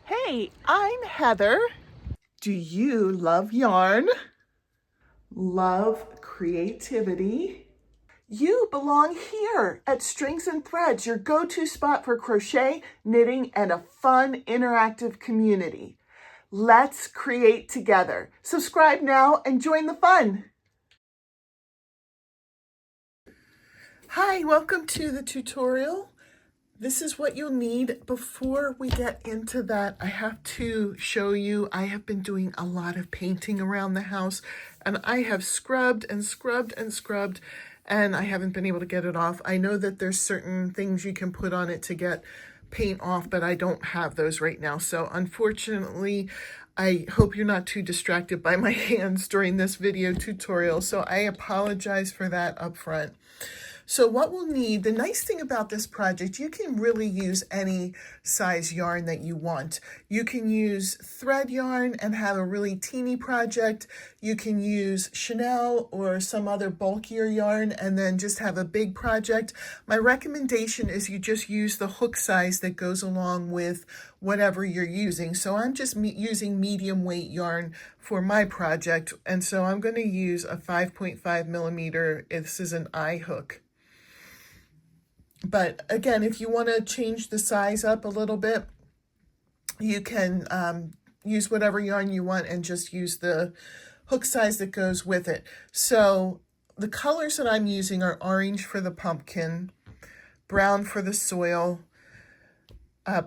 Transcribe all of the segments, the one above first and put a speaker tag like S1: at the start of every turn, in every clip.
S1: Hey, I'm Heather. Do you love yarn? Love creativity? You belong here at Strings and Threads, your go-to spot for crochet, knitting, and a fun, interactive community. Let's create together. Subscribe now and join the fun. Hi, welcome to the tutorial. This is what you'll need. Before we get into that, I have to show you, I have been doing a lot of painting around the house, and I have scrubbed and scrubbed and scrubbed, and I haven't been able to get it off. I know that there's certain things you can put on it to get paint off, but I don't have those right now. So unfortunately, I hope you're not too distracted by my hands during this video tutorial. So I apologize for that up front. So what we'll need, the nice thing about this project, you can really use any size yarn that you want. You can use thread yarn and have a really teeny project. You can use Chanel or some other bulkier yarn and then just have a big project. My recommendation is you just use the hook size that goes along with whatever you're using. So I'm just using medium weight yarn for my project. And so I'm going to use a 5.5 millimeter. This is an eye hook. But again, if you want to change the size up a little bit, you can use whatever yarn you want and just use the hook size that goes with it. So the colors that I'm using are orange for the pumpkin, brown for the soil,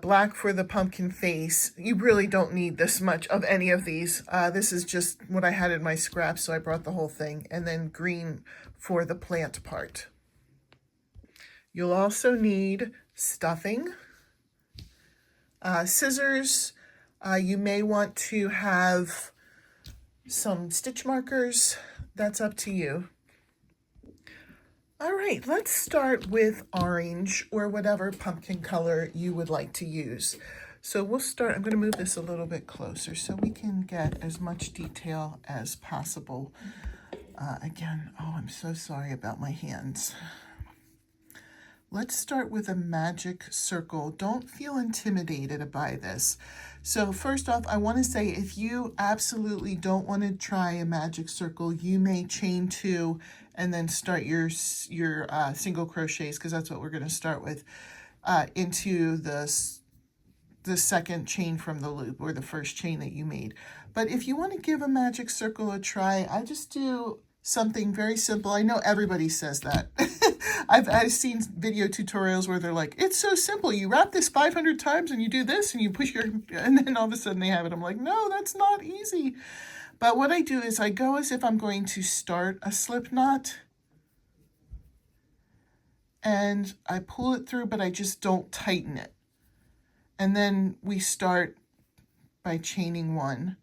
S1: black for the pumpkin face. You really don't need this much of any of these. This is just what I had in my scraps, so I brought the whole thing. And then green for the plant part. You'll also need stuffing, scissors. You may want to have some stitch markers. That's up to you. All right, let's start with orange or whatever pumpkin color you would like to use. So we'll start, I'm going to move this a little bit closer so we can get as much detail as possible. Again, oh, I'm so sorry about my hands. Let's start with a magic circle. Don't feel intimidated by this. So first off, I want to say if you absolutely don't want to try a magic circle, you may chain 2 and then start your single crochets, because that's what we're going to start with, into the second chain from the loop, or the first chain that you made. But if you want to give a magic circle a try, I just do something very simple. I know everybody says that. I've seen video tutorials where they're like, it's so simple. You wrap this 500 times and you do this and you push your, and then all of a sudden they have it. I'm like, no, that's not easy. But what I do is I go as if I'm going to start a slip knot. And I pull it through, but I just don't tighten it. And then we start by chaining 1.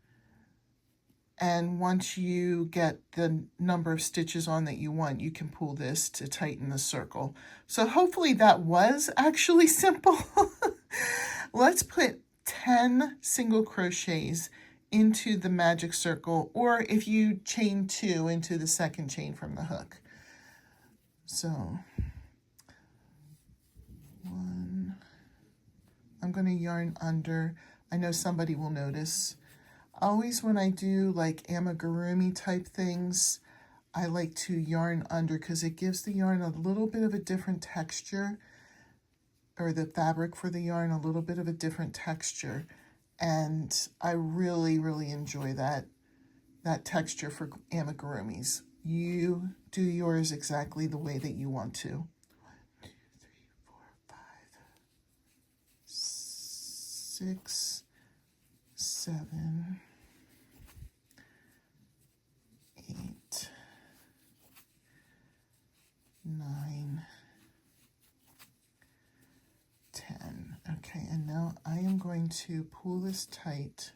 S1: And once you get the number of stitches on that you want, you can pull this to tighten the circle. So hopefully that was actually simple. Let's put 10 single crochets into the magic circle, or if you chain 2 into the second chain from the hook. So 1, I'm going to yarn under. I know somebody will notice. Always when I do like amigurumi type things, I like to yarn under because it gives the yarn a little bit of a different texture, or the fabric for the yarn a little bit of a different texture. And I really, really enjoy that texture for amigurumis. You do yours exactly the way that you want to. 1, 2, 3, 4, 5, 6, 7, 8, 9, 10. Okay, and now I am going to pull this tight.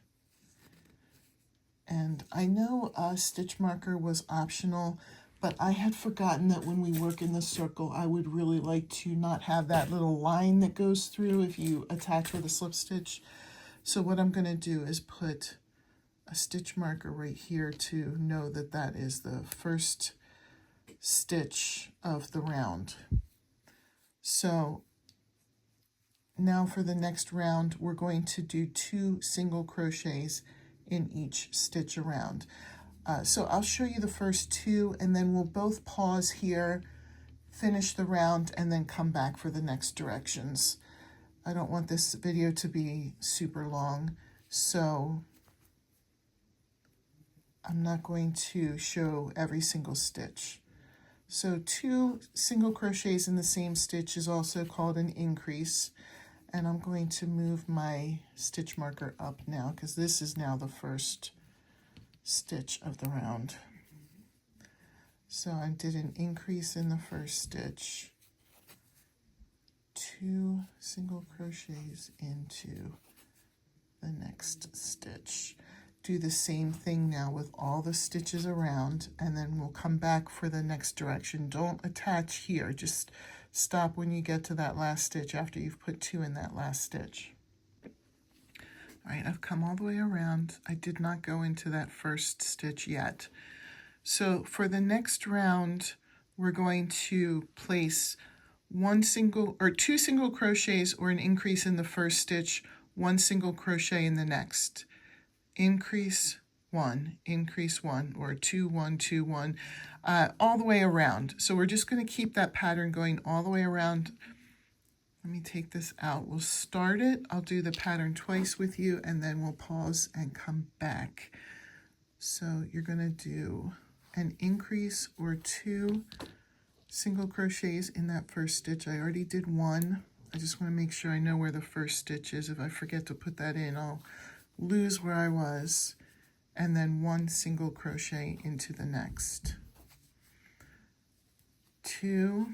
S1: And I know a stitch marker was optional, but I had forgotten that when we work in the circle, I would really like to not have that little line that goes through if you attach with a slip stitch. So what I'm going to do is put a stitch marker right here to know that that is the first stitch of the round. So now for the next round, we're going to do 2 single crochets in each stitch around. So I'll show you the first 2, and then we'll both pause here, finish the round, and then come back for the next directions. I don't want this video to be super long, so I'm not going to show every single stitch. So 2 single crochets in the same stitch is also called an increase. And I'm going to move my stitch marker up now because this is now the first stitch of the round. So I did an increase in the first stitch, 2 single crochets into the next stitch. Do the same thing now with all the stitches around, and then we'll come back for the next direction. Don't attach here, just stop when you get to that last stitch after you've put 2 in that last stitch. All right, I've come all the way around. I did not go into that first stitch yet. So for the next round, we're going to place 2 single crochets or an increase in the first stitch, 1 single crochet in the next. Increase 1, increase 1, or 2, 1, 2, 1, all the way around. So we're just going to keep that pattern going all the way around. Let me take this out. We'll start it. I'll do the pattern twice with you, and then we'll pause and come back. So you're going to do an increase or 2 single crochets in that first stitch. I already did 1. I just want to make sure I know where the first stitch is. If I forget to put that in, I'll lose where I was. And then 1 single crochet into the next. 2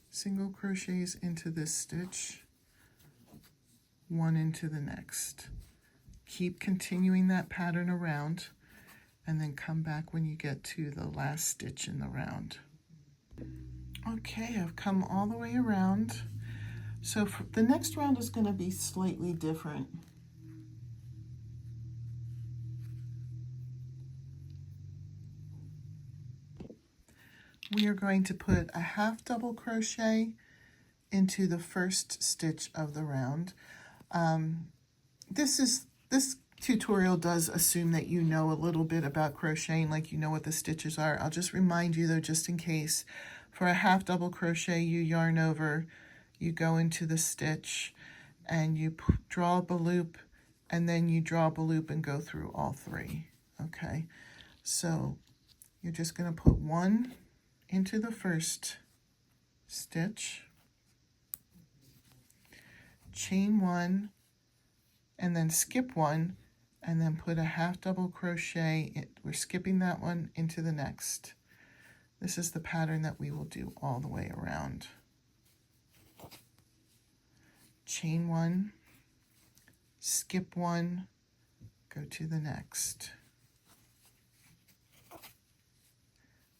S1: single crochets into this stitch, 1 into the next. Keep continuing that pattern around, and then come back when you get to the last stitch in the round. Okay, I've come all the way around. So for the next round is going to be slightly different. We are going to put a half double crochet into the first stitch of the round. This tutorial does assume that you know a little bit about crocheting, like you know what the stitches are. I'll just remind you though, just in case, for a half double crochet, you yarn over, you go into the stitch, and you draw up a loop, and then you draw up a loop and go through all 3. Okay, so you're just going to put 1 into the first stitch, chain 1, and then skip 1, and then put a half double crochet. We're skipping that one into the next. This is the pattern that we will do all the way around. Chain 1, skip 1, go to the next.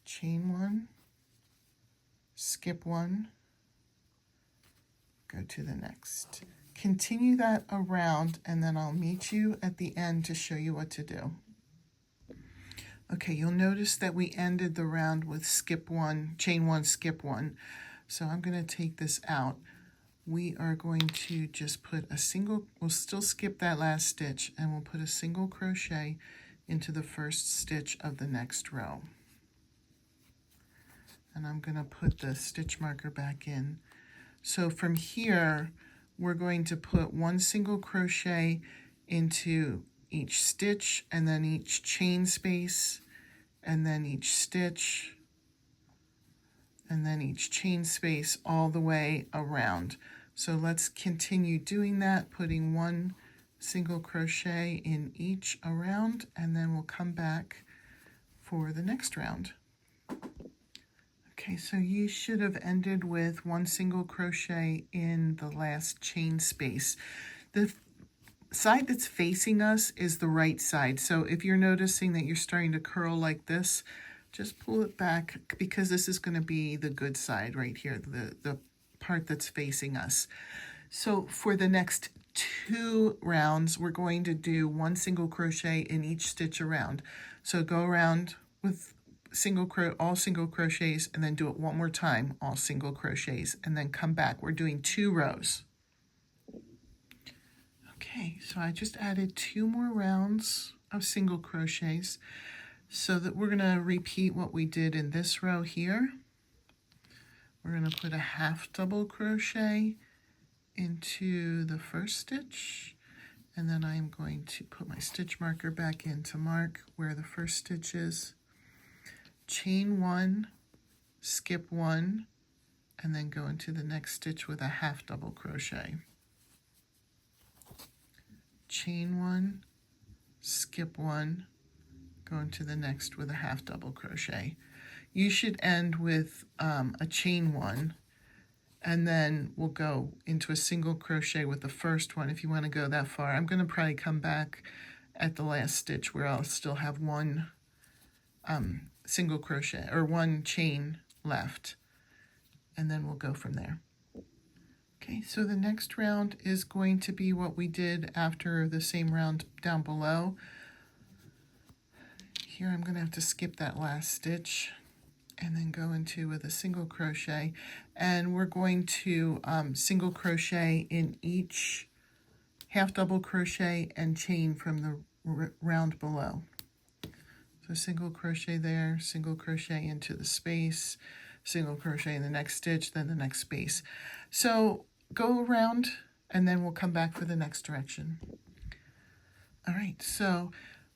S1: Chain 1, skip 1, go to the next. Continue that around, and then I'll meet you at the end to show you what to do. Okay, you'll notice that we ended the round with skip 1, chain 1, skip 1. So I'm going to take this out. We are going to just put a single, we'll still skip that last stitch, and we'll put a single crochet into the first stitch of the next row. And I'm going to put the stitch marker back in. So from here, we're going to put 1 single crochet into each stitch, and then each chain space, and then each stitch, and then each chain space all the way around. So let's continue doing that, putting 1 single crochet in each around, and then we'll come back for the next round. Okay, so you should have ended with 1 single crochet in the last chain space. The side that's facing us is the right side. So if you're noticing that you're starting to curl like this, just pull it back, because this is going to be the good side right here, the part that's facing us. So for the next 2 rounds, we're going to do 1 single crochet in each stitch around. So go around with all single crochets, and then do it one more time, all single crochets, and then come back. We're doing 2 rows. Okay, so I just added 2 more rounds of single crochets, so that we're going to repeat what we did in this row here. We're going to put a half double crochet into the first stitch, and then I'm going to put my stitch marker back in to mark where the first stitch is. Chain 1, skip 1, and then go into the next stitch with a half double crochet. Chain 1, skip 1, go into the next with a half double crochet. You should end with a chain 1, and then we'll go into a single crochet with the first one if you want to go that far. I'm going to probably come back at the last stitch where I'll still have 1 single crochet or 1 chain left, and then we'll go from there. Okay, so the next round is going to be what we did after the same round down below. Here I'm going to have to skip that last stitch and then go into with a single crochet, and we're going to single crochet in each half double crochet and chain from the round below. So single crochet there, single crochet into the space, single crochet in the next stitch, then the next space. So go around and then we'll come back for the next direction. All right, so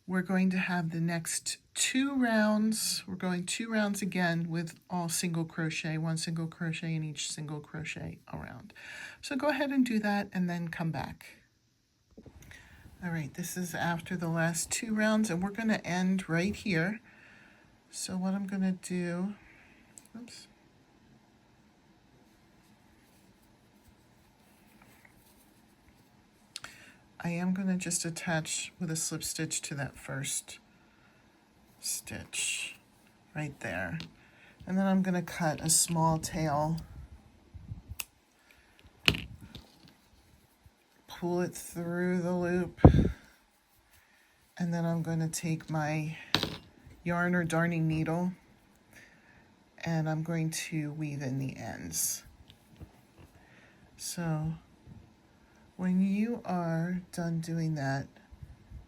S1: we're going to have the next 2 rounds. We're going 2 rounds again with all single crochet, 1 single crochet in each single crochet around. So go ahead and do that and then come back. All right, this is after the last 2 rounds, and we're going to end right here. So what I'm going to do, oops. I am going to just attach with a slip stitch to that first stitch right there. And then I'm going to cut a small tail, pull it through the loop, and then I'm going to take my yarn or darning needle and I'm going to weave in the ends. So when you are done doing that,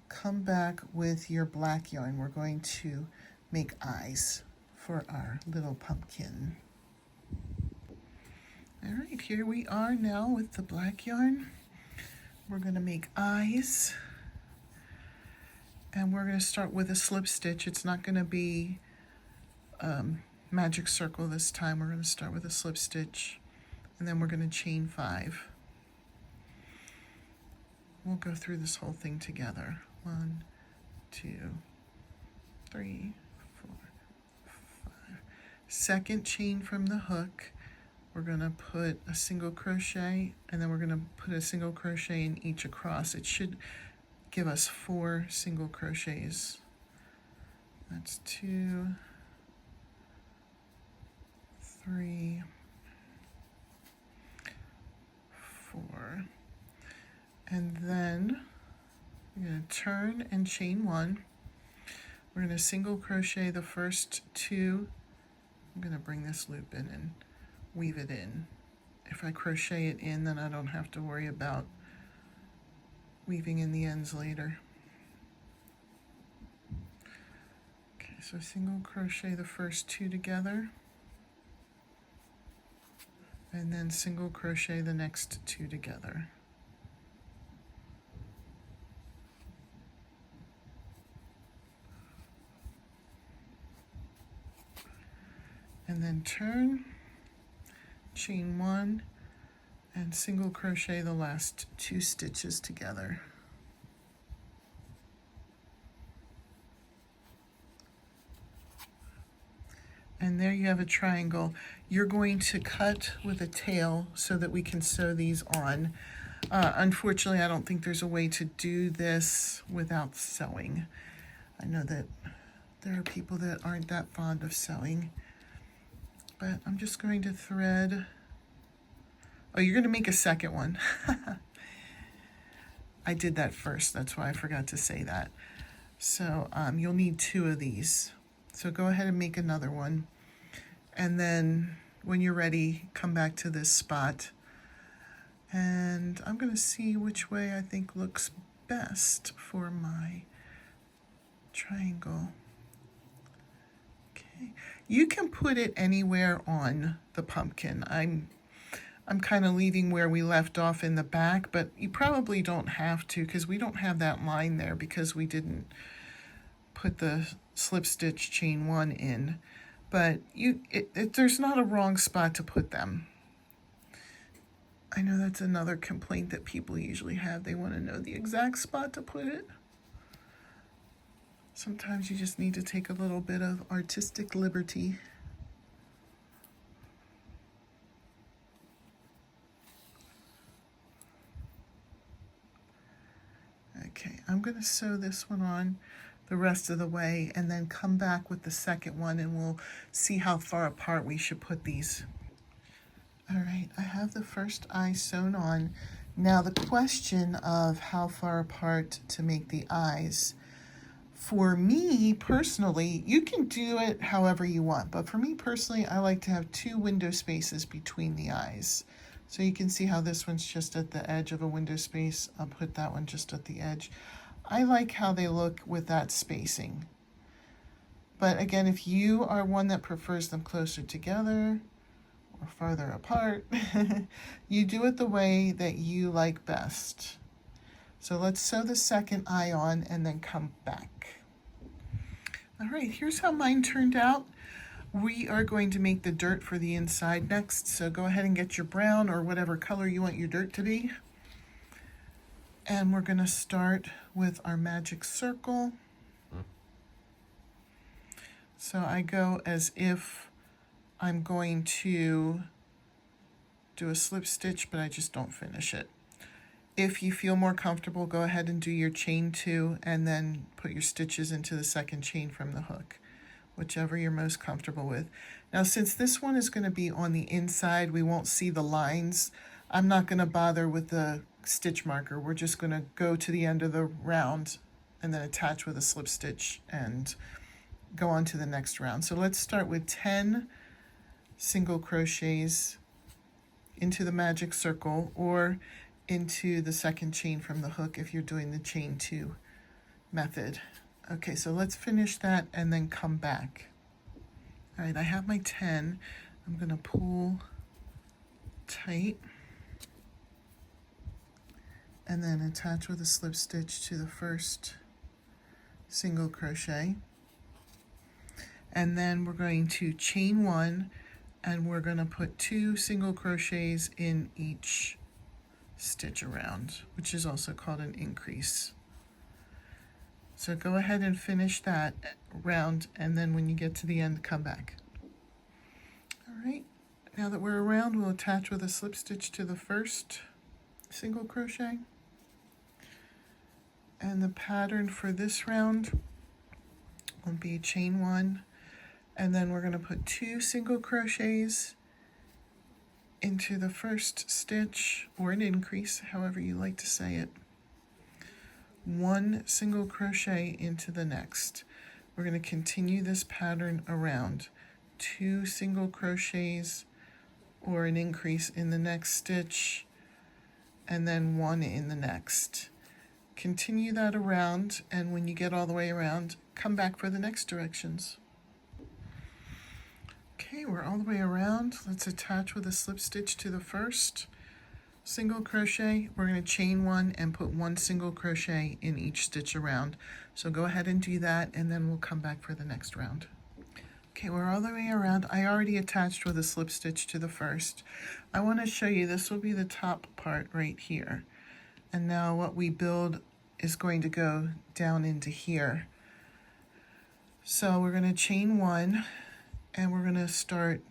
S1: come back with your black yarn. We're going to make eyes for our little pumpkin. All right, here we are now with the black yarn. We're going to make eyes, and we're going to start with a slip stitch. It's not going to be magic circle this time. We're going to start with a slip stitch, and then we're going to chain 5. We'll go through this whole thing together. 1, 2, 3, 4, 5. Second chain from the hook, we're going to put a single crochet, and then we're going to put a single crochet in each across. It should give us 4 single crochets. That's 2, 3, 4. And then we're going to turn and chain 1. We're going to single crochet the first 2. I'm going to bring this loop in and weave it in. If I crochet it in, then I don't have to worry about weaving in the ends later. Okay, so single crochet the first 2 together, and then single crochet the next 2 together. And then turn, chain 1, and single crochet the last 2 stitches together. And there you have a triangle. You're going to cut with a tail so that we can sew these on. Unfortunately, I don't think there's a way to do this without sewing. I know that there are people that aren't that fond of sewing. But I'm just going to thread. Oh, you're going to make a second one. I did that first. That's why I forgot to say that. So you'll need 2 of these. So go ahead and make another one. And then when you're ready, come back to this spot. And I'm going to see which way I think looks best for my triangle. Okay. You can put it anywhere on the pumpkin. I'm kind of leaving where we left off in the back, but you probably don't have to because we don't have that line there because we didn't put the slip stitch chain 1 in. But there's not a wrong spot to put them. I know that's another complaint that people usually have. They want to know the exact spot to put it. Sometimes you just need to take a little bit of artistic liberty. Okay, I'm going to sew this one on the rest of the way and then come back with the second one and we'll see how far apart we should put these. All right, I have the first eye sewn on. Now the question of how far apart to make the eyes. For me personally, you can do it however you want, but for me personally, I like to have 2 window spaces between the eyes. So you can see how this one's just at the edge of a window space. I'll put that one just at the edge. I like how they look with that spacing. But again, if you are one that prefers them closer together or farther apart, you do it the way that you like best. So let's sew the second eye on and then come back. All right, here's how mine turned out. We are going to make the dirt for the inside next, so go ahead and get your brown or whatever color you want your dirt to be. And we're going to start with our magic circle. So I go as if I'm going to do a slip stitch, but I just don't finish it. If you feel more comfortable, go ahead and do your chain 2 and then put your stitches into the second chain from the hook, whichever you're most comfortable with. Now, since this one is going to be on the inside, we won't see the lines. I'm not going to bother with the stitch marker. We're just going to go to the end of the round and then attach with a slip stitch and go on to the next round. So let's start with 10 single crochets into the magic circle or into the second chain from the hook if you're doing the chain 2 method. Okay, so let's finish that and then come back. All right, I have my 10. I'm going to pull tight and then attach with a slip stitch to the first single crochet. And then we're going to chain 1 and we're going to put 2 single crochets in each stitch around, which is also called an increase. So go ahead and finish that round, and then when you get to the end, come back. All right, now that we're around, we'll attach with a slip stitch to the first single crochet. And the pattern for this round will be chain 1, and then we're going to put 2 single crochets into the first stitch, or an increase, however you like to say it. 1 single crochet into the next. We're going to continue this pattern around. 2 single crochets or an increase in the next stitch, and then 1 in the next. Continue that around, and when you get all the way around, come back for the next directions. Okay, we're all the way around. Let's attach with a slip stitch to the first single crochet. We're going to chain 1 and put 1 single crochet in each stitch around. So go ahead and do that, and then we'll come back for the next round. Okay, we're all the way around. I already attached with a slip stitch to the first. I want to show you, this will be the top part right here. And now what we build is going to go down into here. So we're going to chain 1 and we're going to start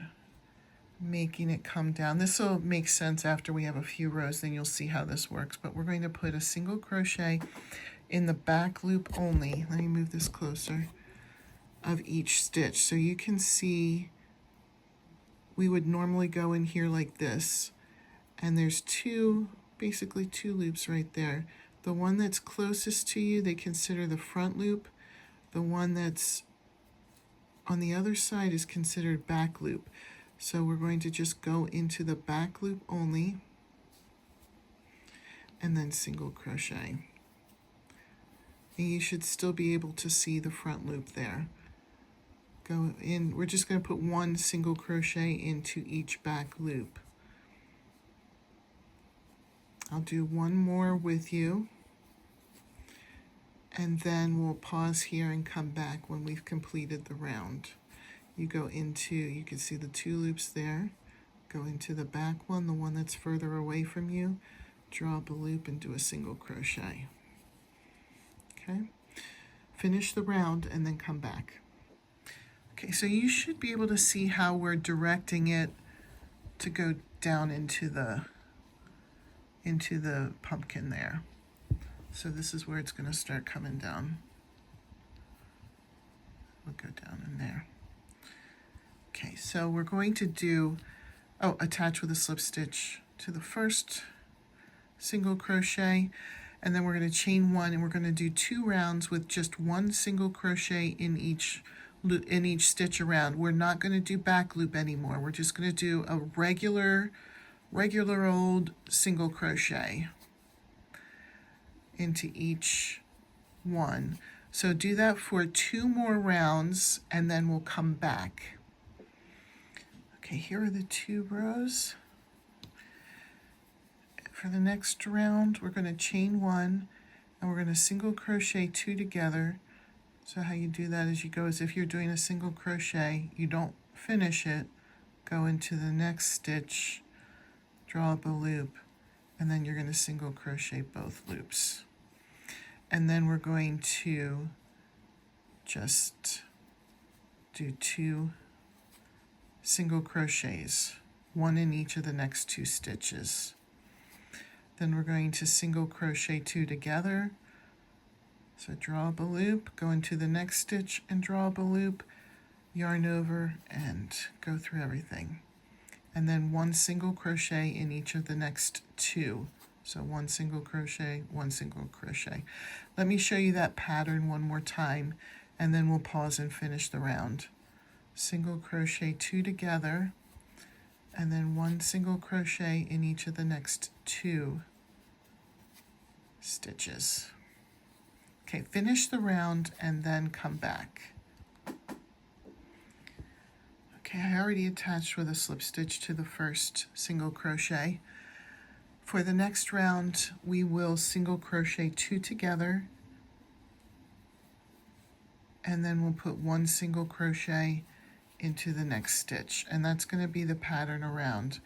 S1: making it come down. This will make sense after we have a few rows, then you'll see how this works. But we're going to put a single crochet in the back loop only. Let me move this closer, of each stitch. So you can see we would normally go in here like this, and there's basically two loops right there. The one that's closest to you, they consider the front loop. The one that's on the other side is considered back loop. So we're going to just go into the back loop only and then single crochet. And you should still be able to see the front loop there. Go in, we're just going to put one single crochet into each back loop. I'll do one more with you, and then we'll pause here and come back when we've completed the round. You go into, you can see the 2 loops there, go into the back one, the one that's further away from you, draw up a loop and do a single crochet. Okay, finish the round and then come back. Okay, so you should be able to see how we're directing it to go down into the pumpkin there. So this is where it's going to start coming down. We'll go down in there. Okay, so we're going to do, attach with a slip stitch to the first single crochet, and then we're going to chain 1, and we're going to do 2 rounds with just 1 single crochet in each stitch around. We're not going to do back loop anymore. We're just going to do a regular old single crochet into each one. So do that for 2 more rounds and then we'll come back. Okay, here are the 2 rows. For the next round, we're going to chain 1 and we're going to single crochet 2 together. So how you do that is you go as if you're doing a single crochet, you don't finish it, go into the next stitch, draw up a loop, and then you're going to single crochet both loops. And then we're going to just do 2 single crochets, 1 in each of the next 2 stitches. Then we're going to single crochet 2 together. So draw up a loop, go into the next stitch and draw up a loop, yarn over and go through everything. And then 1 single crochet in each of the next 2. So 1 single crochet, 1 single crochet. Let me show you that pattern one more time, and then we'll pause and finish the round. Single crochet 2 together, and then 1 single crochet in each of the next 2 stitches. Okay, finish the round and then come back. Okay, I already attached with a slip stitch to the first single crochet. For the next round, we will single crochet 2 together, and then we'll put 1 single crochet into the next stitch, and that's going to be the pattern around.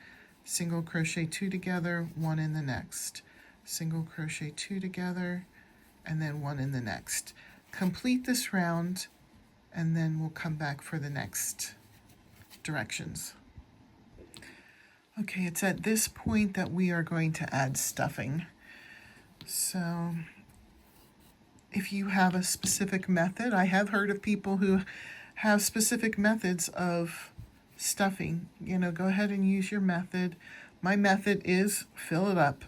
S1: Single crochet 2 together, 1 in the next. Single crochet 2 together, and then 1 in the next. Complete this round, and then we'll come back for the next directions. Okay, it's at this point that we are going to add stuffing. So if you have a specific method, I have heard of people who have specific methods of stuffing. You know, go ahead and use your method. My method is fill it up.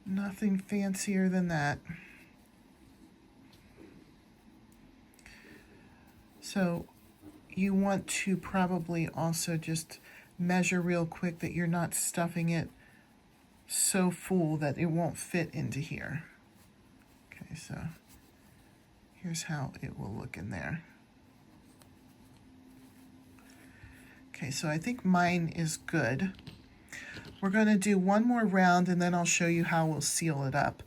S1: Nothing fancier than that. So you want to probably also just measure real quick that you're not stuffing it so full that it won't fit into here. Okay, so here's how it will look in there. Okay, so I think mine is good. We're going to do 1 more round and then I'll show you how we'll seal it up.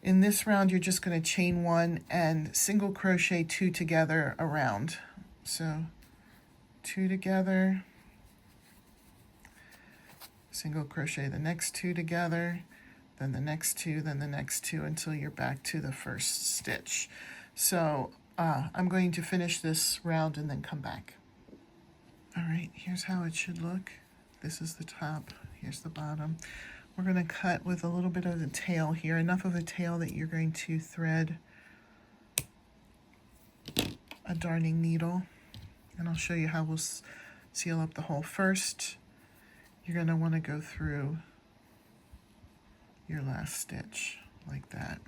S1: In this round, you're just going to chain 1 and single crochet 2 together around. So 2 together, single crochet the next 2 together, then the next 2, then the next 2 until you're back to the first stitch. So I'm going to finish this round and then come back. All right, here's how it should look. This is the top, here's the bottom. We're going to cut with a little bit of the tail here, enough of a tail that you're going to thread a darning needle. And I'll show you how we'll seal up the hole. First, you're going to want to go through your last stitch like that.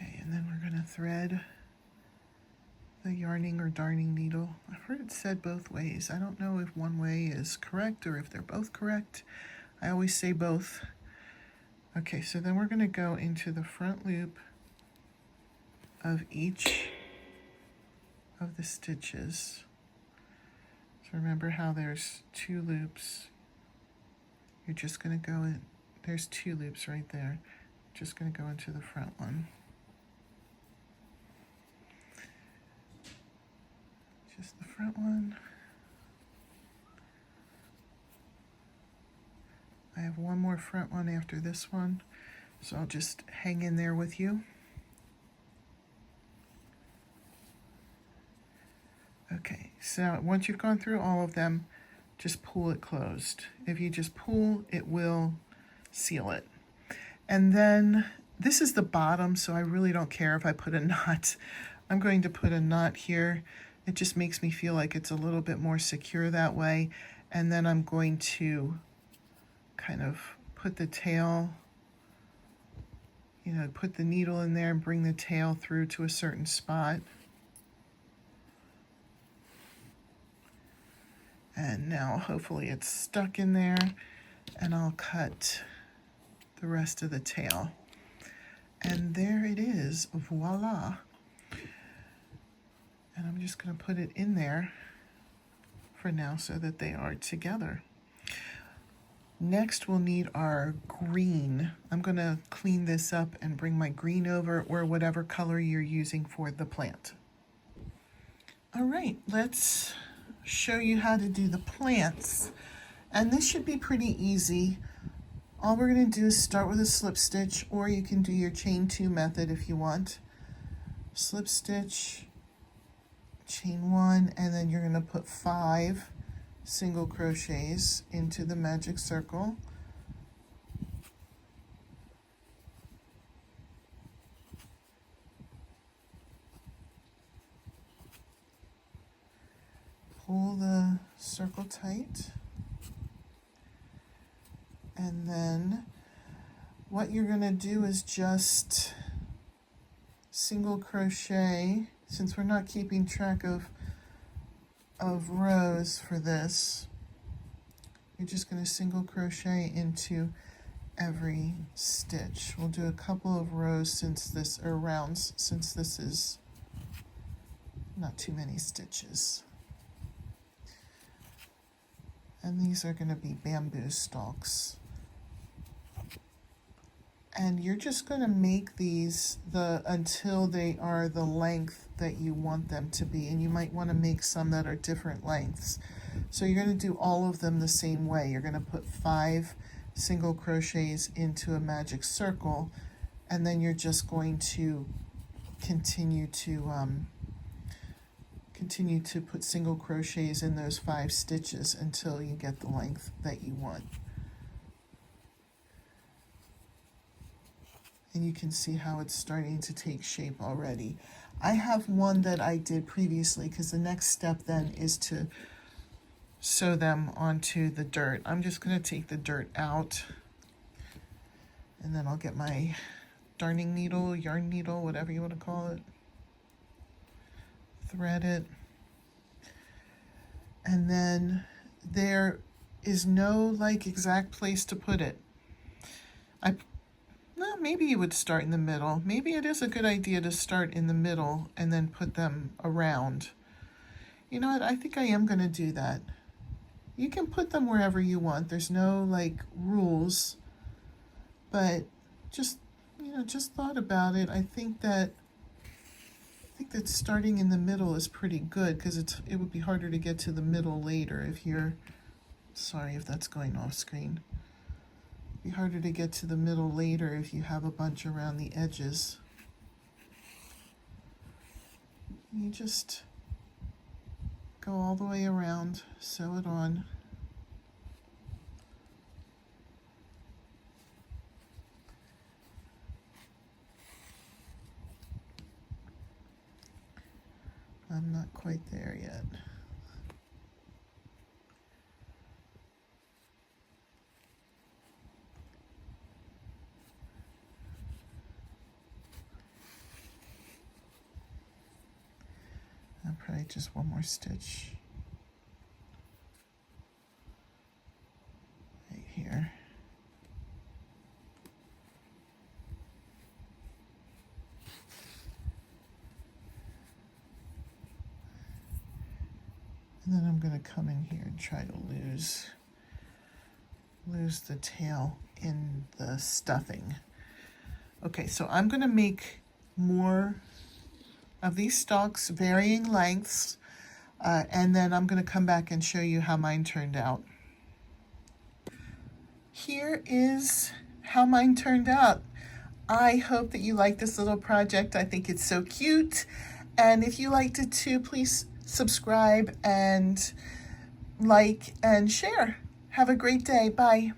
S1: Okay, and then we're going to thread the yarning or darning needle. I've heard it said both ways. I don't know if one way is correct or if they're both correct. I always say both. Okay, so then we're going to go into the front loop of each of the stitches. So remember how there's 2 loops. You're just going to go in, there's 2 loops right there. Just going to go into the front one. Just the front one. I have one more front one after this one, so I'll just hang in there with you. Okay, so once you've gone through all of them, just pull it closed. If you just pull, it will seal it. And then this is the bottom, so I really don't care if I put a knot. I'm going to put a knot here. It just makes me feel like it's a little bit more secure that way. And then I'm going to kind of put the tail, put the needle in there and bring the tail through to a certain spot. And now hopefully it's stuck in there, and I'll cut the rest of the tail. And there it is, voila. And I'm just going to put it in there for now so that they are together. Next we'll need our green. I'm going to clean this up and bring my green over, or whatever color you're using for the plant. All right, let's show you how to do the plants. And this should be pretty easy. All we're going to do is start with a slip stitch, or you can do your chain 2 method if you want. Slip stitch, chain 1, and then you're going to put 5 single crochets into the magic circle. Pull the circle tight, and then what you're going to do is just single crochet. Since we're not keeping track of rows for this, you're just going to single crochet into every stitch. We'll do a couple of rows since this, or rounds, since this is not too many stitches. And these are going to be bamboo stalks. And you're just going to make these until they are the length that you want them to be. And you might want to make some that are different lengths. So you're going to do all of them the same way. You're going to put 5 single crochets into a magic circle, and then you're just going to continue to put single crochets in those 5 stitches until you get the length that you want. And you can see how it's starting to take shape already. I have one that I did previously, because the next step then is to sew them onto the dirt. I'm just going to take the dirt out, and then I'll get my darning needle, yarn needle, whatever you want to call it, thread it, and then there is no exact place to put it. Well, maybe you would start in the middle. Maybe it is a good idea to start in the middle and then put them around. You know what, I think I am going to do that. You can put them wherever you want. There's no rules, but just thought about it. I think that starting in the middle is pretty good, because it would be harder to get to the middle later if you're, sorry if that's going off screen. It'd be harder to get to the middle later if you have a bunch around the edges. You just go all the way around, sew it on. I'm not quite there yet. probably just one more stitch right here. And then I'm going to come in here and try to lose the tail in the stuffing. Okay, so I'm going to make more of these stalks, varying lengths, and then I'm going to come back and show you how mine turned out. Here is how mine turned out. I hope that you like this little project. I think it's so cute. And if you liked it too, please subscribe and like and share. Have a great day. Bye.